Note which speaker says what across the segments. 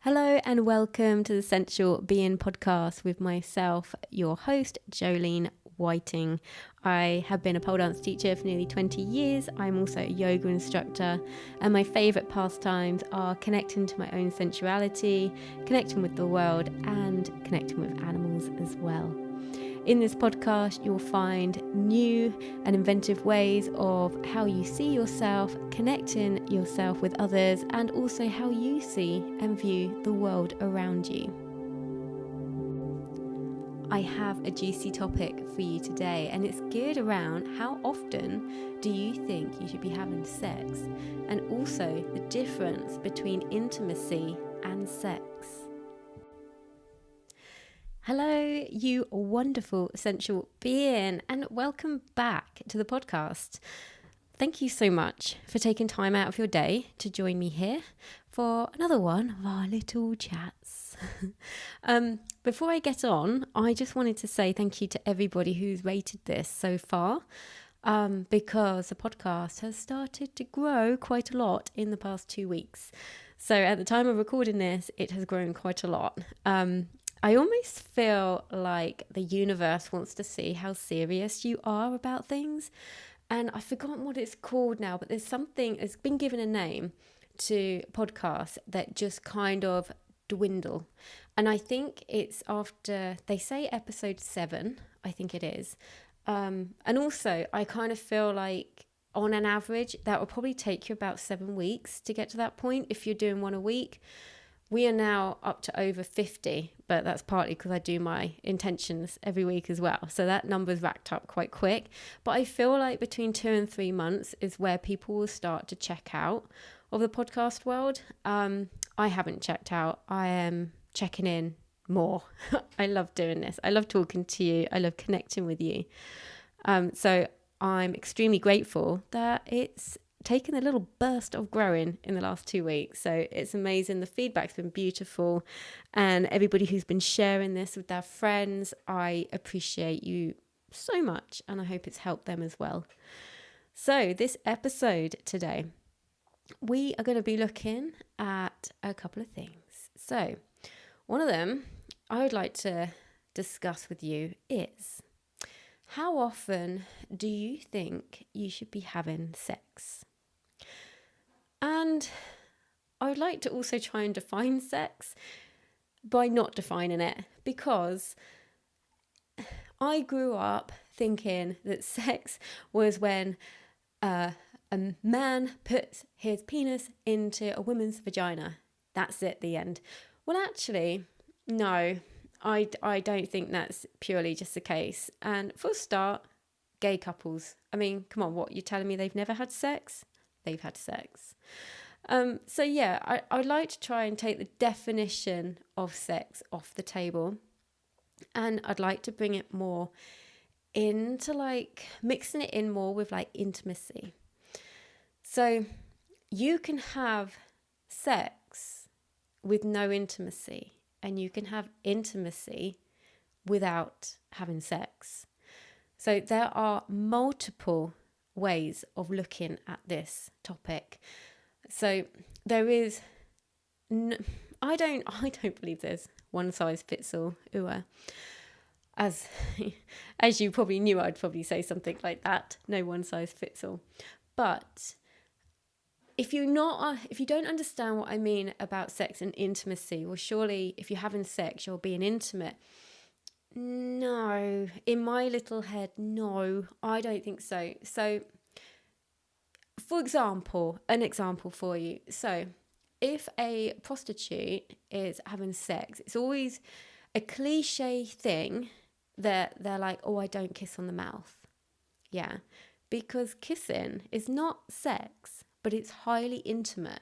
Speaker 1: Hello and welcome to the Sensual Being podcast with myself, your host, Jolene Whiting. I have been a pole dance teacher for nearly 20 years. I'm also a yoga instructor, and my favourite pastimes are connecting to my own sensuality, connecting with the world, and connecting with animals as well. In this podcast, you'll find new and inventive ways of how you see yourself, connecting yourself with others, and also how you see and view the world around you. I have a juicy topic for you today, and it's geared around how often do you think you should be having sex, and also the difference between intimacy and sex. Hello, you wonderful sensual being, and welcome back to the podcast. Thank you so much for taking time out of your day to join me here for another one of our little chats. Before I get on, I just wanted to say thank you to everybody who's rated this so far, because the podcast has started to grow quite a lot in the past 2 weeks. So at the time of recording this, it has grown quite a lot. I almost feel like the universe wants to see how serious you are about things. And I've forgotten what it's called now, but there's something, it's been given a name to podcasts that just kind of dwindle. And I think it's after, they say episode 7, I think it is. And also, I kind of feel like on an average, that will probably take you about 7 weeks to get to that point if you're doing one a week. We are now up to over 50, but that's partly because I do my intentions every week as well. So that number's racked up quite quick. But I feel like between 2 and 3 months is where people will start to check out of the podcast world. I haven't checked out. I am checking in more. I love doing this. I love talking to you. I love connecting with you. So I'm extremely grateful that it's taken a little burst of growing in the last 2 weeks. So it's amazing. The feedback's been beautiful, and everybody who's been sharing this with their friends, I appreciate you so much, and I hope it's helped them as well. So this episode today, we are going to be looking at a couple of things. So one of them I would like to discuss with you is, how often do you think you should be having sex? And I would like to also try and define sex by not defining it, because I grew up thinking that sex was when a man puts his penis into a woman's vagina. That's it, the end. Well, actually, no, I don't think that's purely just the case. And for a start, gay couples. I mean, come on, what, you're telling me they've never had sex? They've had sex. So yeah, I'd like to try and take the definition of sex off the table, and I'd like to bring it more into like mixing it in more with like intimacy. So you can have sex with no intimacy, and you can have intimacy without having sex. So there are multiple ways of looking at this topic. So there is, I don't believe there's one size fits all. As you probably knew, I'd probably say something like that. No one size fits all. But if you don't understand what I mean about sex and intimacy, well, surely if you're having sex, you're being intimate. No, in my little head, no, I don't think so. So, for example, an example for you. So, if a prostitute is having sex, it's always a cliche thing that they're like, oh, I don't kiss on the mouth. Yeah, because kissing is not sex, but it's highly intimate.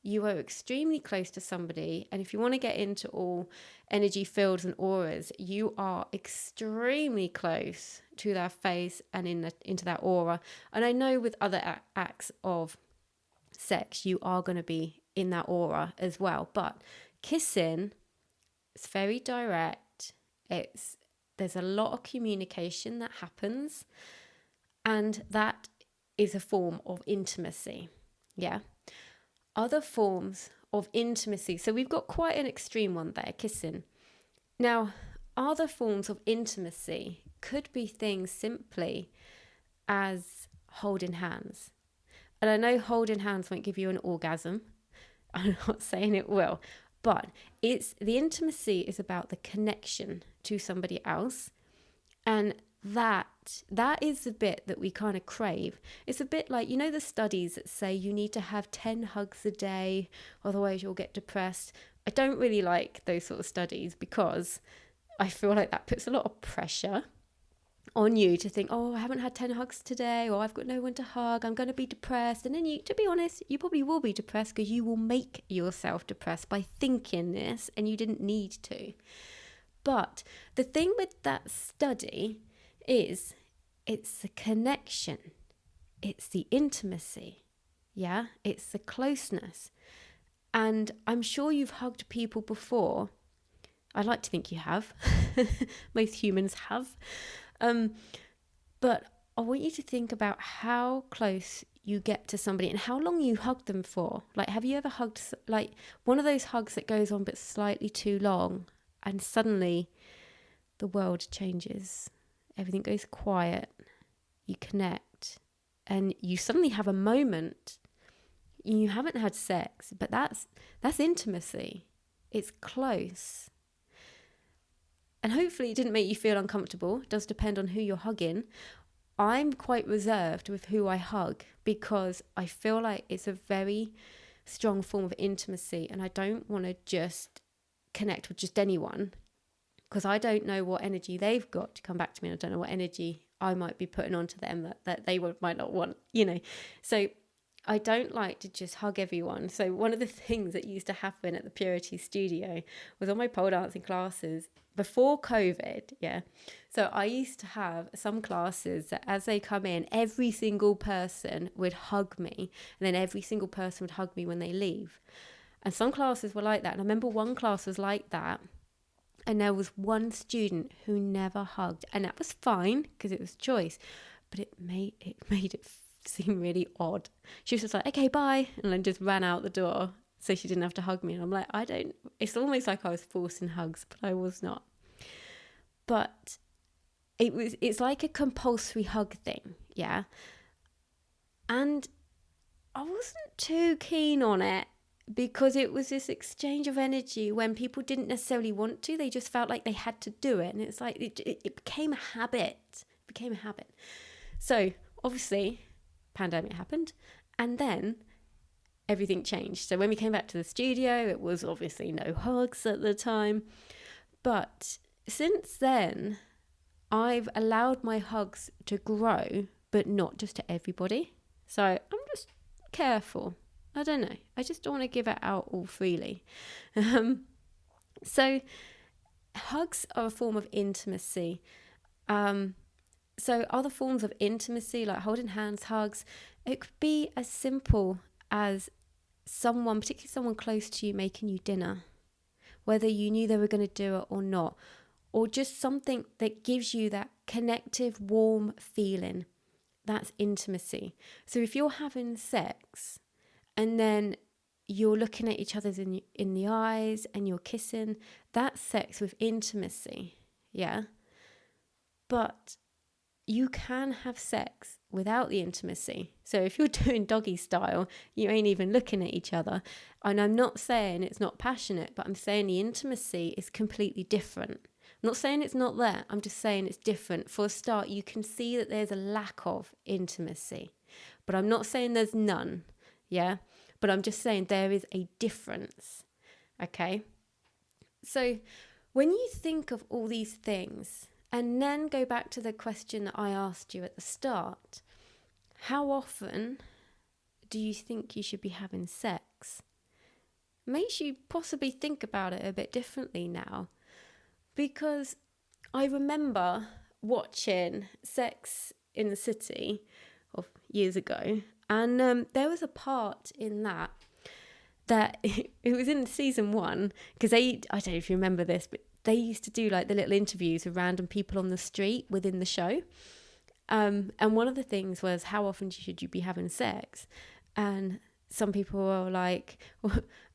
Speaker 1: You are extremely close to somebody, and if you want to get into all energy fields and auras, you are extremely close to their face and into that aura. And I know with other acts of sex, you are going to be in that aura as well. But kissing, it's very direct. There's a lot of communication that happens, and that is a form of intimacy. Yeah. Other forms of intimacy. So we've got quite an extreme one there, kissing. Now, other forms of intimacy could be things simply as holding hands. And I know holding hands won't give you an orgasm. I'm not saying it will, but the intimacy is about the connection to somebody else. And that is the bit that we kind of crave. It's a bit like, the studies that say you need to have 10 hugs a day, otherwise you'll get depressed. I don't really like those sort of studies because I feel like that puts a lot of pressure on you to think, oh, I haven't had 10 hugs today, or I've got no one to hug, I'm going to be depressed. And then to be honest, you probably will be depressed because you will make yourself depressed by thinking this, and you didn't need to. But the thing with that study is it's the connection, it's the intimacy, it's the closeness. And I'm sure you've hugged people before. I'd like to think you have. Most humans have. But I want you to think about how close you get to somebody and how long you hug them for. Like, have you ever hugged, like, one of those hugs that goes on but slightly too long, and suddenly the world changes, everything goes quiet, you connect, and you suddenly have a moment. You haven't had sex, but that's intimacy. It's close. And hopefully it didn't make you feel uncomfortable. It does depend on who you're hugging. I'm quite reserved with who I hug because I feel like it's a very strong form of intimacy, and I don't want to just connect with just anyone because I don't know what energy they've got to come back to me, and I don't know what energy I might be putting onto them that they might not want, So I don't like to just hug everyone. So one of the things that used to happen at the Purity Studio was on my pole dancing classes before COVID, So I used to have some classes that as they come in, every single person would hug me, and then every single person would hug me when they leave. And some classes were like that. And I remember one class was like that, and there was one student who never hugged, and that was fine because it was choice, but it made it seem really odd. She was just like, okay, bye, and then just ran out the door so she didn't have to hug me. And I'm like, it's almost like I was forcing hugs, but I was not. But it's like a compulsory hug thing, and I wasn't too keen on it because it was this exchange of energy when people didn't necessarily want to, they just felt like they had to do it. And it's like it became a habit. So obviously pandemic happened, and then everything changed. So when we came back to the studio, it was obviously no hugs at the time. But since then, I've allowed my hugs to grow, but not just to everybody. So I'm just careful. I don't know. I just don't want to give it out all freely. So hugs are a form of intimacy. So other forms of intimacy, like holding hands, hugs, it could be as simple as someone, particularly someone close to you, making you dinner, whether you knew they were going to do it or not, or just something that gives you that connective, warm feeling. That's intimacy. So if you're having sex and then you're looking at each other in the eyes and you're kissing, that's sex with intimacy, But you can have sex without the intimacy. So if you're doing doggy style, you ain't even looking at each other. And I'm not saying it's not passionate, but I'm saying the intimacy is completely different. I'm not saying it's not there. I'm just saying it's different. For a start, you can see that there's a lack of intimacy. But I'm not saying there's none, But I'm just saying there is a difference, okay? So when you think of all these things, and then go back to the question that I asked you at the start, how often do you think you should be having sex? Makes you possibly think about it a bit differently now. Because I remember watching Sex in the City of years ago, and there was a part in that it was in season 1, because I don't know if you remember this, but they used to do like the little interviews with random people on the street within the show. And one of the things was, how often should you be having sex? And some people were like,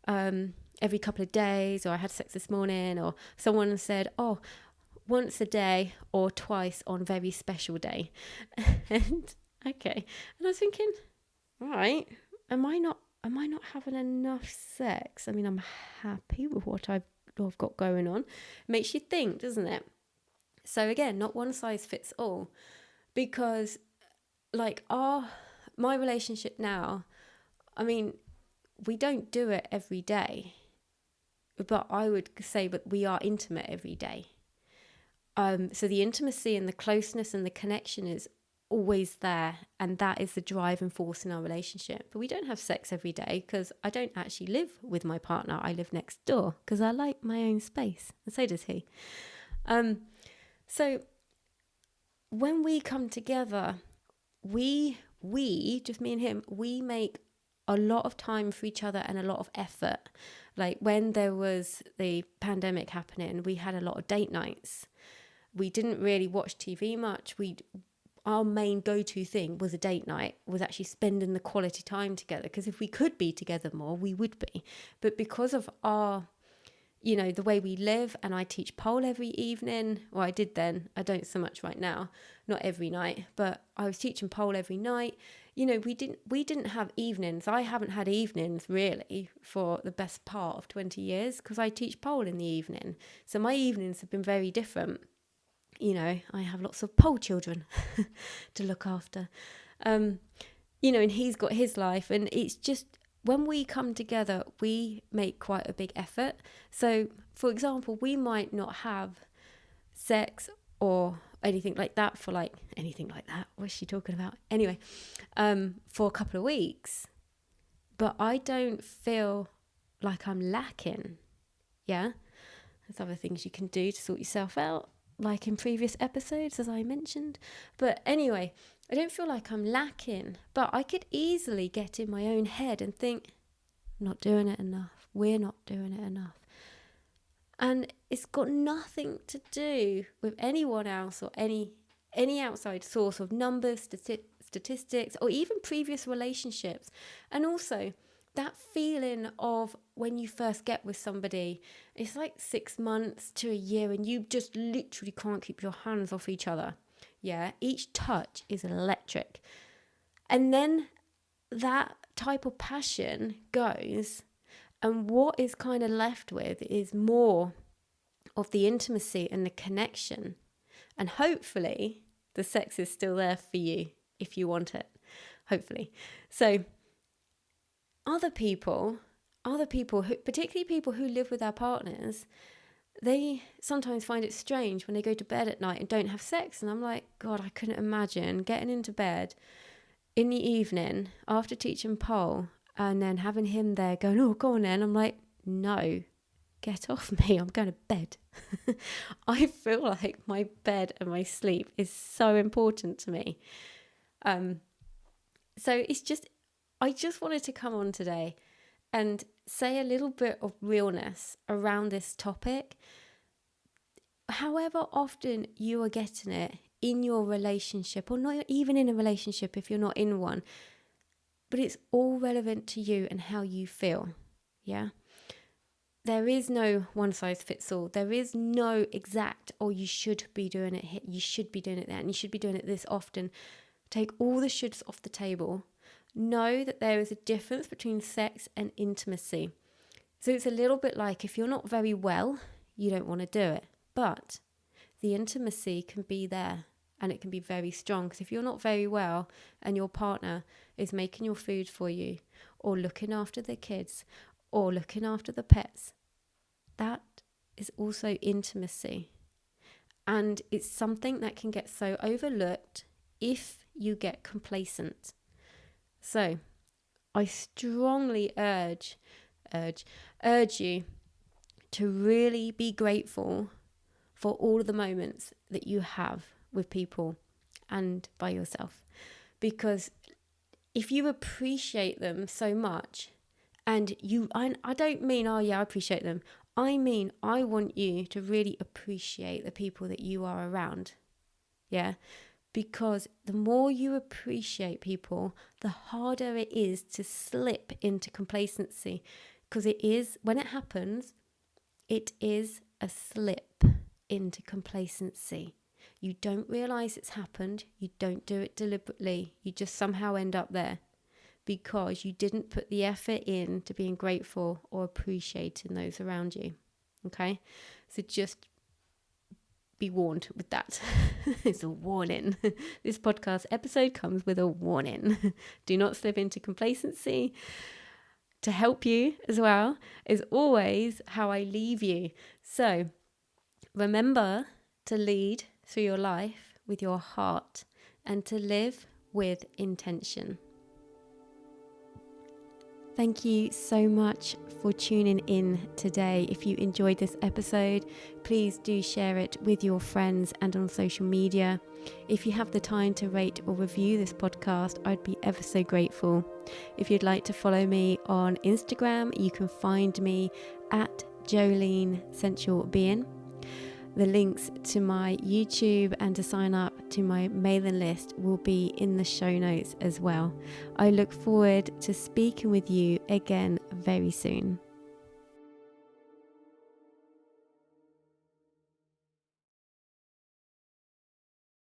Speaker 1: every couple of days, or I had sex this morning, or someone said, oh, once a day or twice on very special day. And okay. And I was thinking, all right, am I not having enough sex? I mean, I'm happy with what I've got going on. It makes you think, doesn't it? So again, not one size fits all, because like my relationship now, I mean, we don't do it every day, but I would say that we are intimate every day. So the intimacy and the closeness and the connection is always there, and that is the driving force in our relationship. But we don't have sex every day because I don't actually live with my partner. I live next door because I like my own space, and so does he. So when we come together, we just me and him, we make a lot of time for each other and a lot of effort. Like when there was the pandemic happening, we had a lot of date nights. We didn't really watch TV much. Our main go-to thing was a date night, was actually spending the quality time together, because if we could be together more, we would be. But because of our, the way we live, and I teach pole every evening, well, I did then, I don't so much right now, not every night, but I was teaching pole every night. We didn't have evenings. I haven't had evenings really for the best part of 20 years because I teach pole in the evening. So my evenings have been very different. I have lots of pole children to look after, and he's got his life, and it's just when we come together, we make quite a big effort. So, for example, we might not have sex or anything like that What's she talking about? Anyway, for a couple of weeks, but I don't feel like I'm lacking. Yeah, there's other things you can do to sort yourself out, like in previous episodes, as I mentioned. But anyway, I don't feel like I'm lacking, but I could easily get in my own head and think, I'm not doing it enough. We're not doing it enough. And it's got nothing to do with anyone else or any outside source of numbers, statistics, or even previous relationships. And also, that feeling of when you first get with somebody, it's like 6 months to a year and you just literally can't keep your hands off each other. Yeah, each touch is electric. And then that type of passion goes, and what is kind of left with is more of the intimacy and the connection. And hopefully the sex is still there for you if you want it. Hopefully. So other people who, particularly people who live with their partners, they sometimes find it strange when they go to bed at night and don't have sex. And I'm like, God, I couldn't imagine getting into bed in the evening after teaching pole and then having him there going, oh, go on then. I'm like, no, get off me. I'm going to bed. I feel like my bed and my sleep is so important to me. So I just wanted to come on today and say a little bit of realness around this topic. However often you are getting it in your relationship, or not even in a relationship if you're not in one, but it's all relevant to you and how you feel. Yeah. There is no one size fits all. There is no exact, you should be doing it here, you should be doing it there, and you should be doing it this often. Take all the shoulds off the table. Know that there is a difference between sex and intimacy. So it's a little bit like if you're not very well, you don't want to do it. But the intimacy can be there and it can be very strong. Because if you're not very well and your partner is making your food for you, or looking after the kids, or looking after the pets, that is also intimacy. And it's something that can get so overlooked if you get complacent. So I strongly urge you to really be grateful for all of the moments that you have with people and by yourself. Because if you appreciate them so much, and I don't mean, I appreciate them. I mean, I want you to really appreciate the people that you are around. Yeah. Because the more you appreciate people, the harder it is to slip into complacency, Because it is, when it happens, it is a slip into complacency. You don't realize it's happened. You don't do it deliberately. You just somehow end up there because you didn't put the effort in to being grateful or appreciating those around you. Okay? So just be warned with that. It's a warning. This podcast episode comes with a warning. Do not slip into complacency. To help you as well is always how I leave you. So remember to lead through your life with your heart and to live with intention. Thank you so much for tuning in today. If you enjoyed this episode, please do share it with your friends and on social media. If you have the time to rate or review this podcast, I'd be ever so grateful. If you'd like to follow me on Instagram, you can find me at Jolene Sensual Being. The links to my YouTube and to sign up to my mailing list will be in the show notes as well. I look forward to speaking with you again very soon.